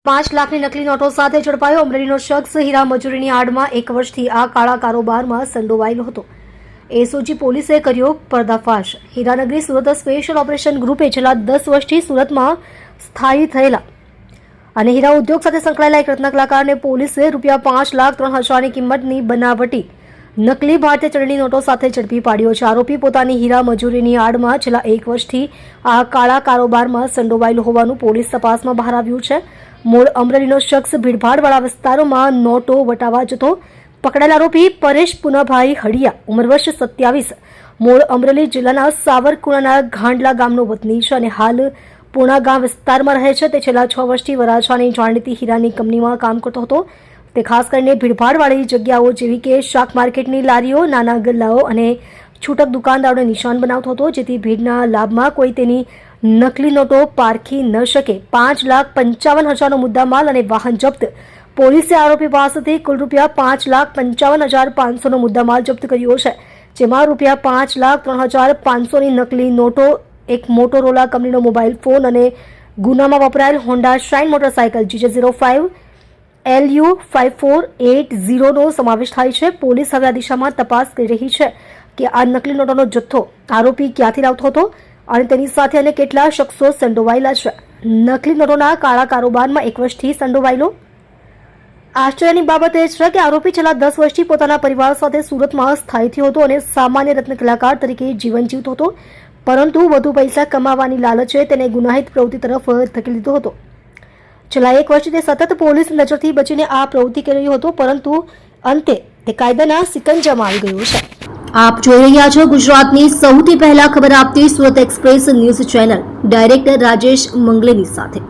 5 લાખની નકલી નોટો સાથે ઝડપાયો અમરેલીનો શખ્સ હીરા મજૂરીની આડમાં 1 વર્ષથી આ કાળા કારોબારમાં સંડોવાયેલો હતો। એસઓજી પોલીસે કર્યો પર્દાફાશ। હીરાનગરી સુરત સ્પેશિયલ ઓપરેશન ગ્રુપે છેલ્લા 10 વર્ષથી સુરતમાં સ્થાયી થયેલા અને હીરા ઉદ્યોગ સાથે સંકળાયેલા એક રત્ન કલાકારને પોલીસે ₹5,03,000ની કિંમતની બનાવટી નકલી ભારતીય ચલણી નોટો સાથે ઝડપી પાડ્યો છે। આરોપી પોતાની હીરા મજૂરીની આડમાં છેલ્લા 1 વર્ષથી આ કાળા કારોબારમાં સંડોવાયેલો હોવાનું પોલીસ તપાસમાં બહાર આવ્યું છે। મૂળ અમરેલીનો શખ્સ ભીડભાડવાળા વિસ્તારોમાં નોટો વટાવવા જતો। પકડાયેલ આરોપી પરેશ પુનાભાઈ હડિયા ઉંમર વર્ષ 27 મૂળ અમરેલી જિલ્લાના સાવરકુંડલાના ઘાંડલા ગામનો વતની છે અને હાલ પૂણા ગામ વિસ્તારમાં રહે છે। તે છેલ્લા 6 વર્ષથી વરાછાની જાણીતી હીરાની કંપનીમાં કામ કરતો હતો। તે ખાસ કરીને ભીડભાડવાળી જગ્યાઓ જેવી કે શાક માર્કેટની લારીઓ, નાના ગલ્લાઓ અને છૂટક દુકાનદારોને નિશાન બનાવતો હતો, જેથી ભીડના લાભમાં કોઈ તેની નકલી નોટો પારખી ન શકે। 5,55,000નો મુદ્દામાલ અને વાહન જપ્ત। પોલીસે આરોપી પાસેથી કુલ ₹5,55,500નો મુદ્દામાલ જપ્ત કર્યો છે, જેમાં ₹5,03,500ની નકલી નોટો, એક મોટોરોલા કંપનીનો મોબાઈલ ફોન અને ગુનામાં વપરાયેલ હોન્ડા શાઇન મોટરસાયકલ GJ05 LU5480નો સમાવેશ થાય છે। પોલીસ હવે આ દિશામાં તપાસ કરી રહી છે કે આ નકલી નોટોનો જથ્થો આરોપી ક્યાંથી લાવતો હતો અને તેની સાથે અન્ય કેટલા શખ્સો સંડોવાયેલા છે। નકલી નોટોના કાળા કારોબારમાં 1 વર્ષથી સંડોવાયેલો। આશ્ચર્યની બાબત એ છે કે આરોપી છેલ્લા 10 વર્ષથી પોતાના પરિવાર સાથે સુરતમાં સ્થાયી થયો હતો અને સામાન્ય રત્ન કલાકાર તરીકે જીવન જીવતો હતો, પરંતુ વધુ પૈસા કમાવાની લાલચે તેને ગુનાહિત પ્રવૃત્તિ તરફ ધકેલી દીધો હતો। છેલ્લા 1 વર્ષથી તે સતત પોલીસ નજરથી બચીને આ પ્રવૃત્તિ કરી રહ્યો હતો, પરંતુ અંતે તે કાયદાના સિકંજામાં આવી ગયો છે। આપ જોઈ રહ્યા છો ગુજરાતની સૌથી પહેલા ખબર આપતી Surat express news channel, director Rajesh મંગલેની સાથે।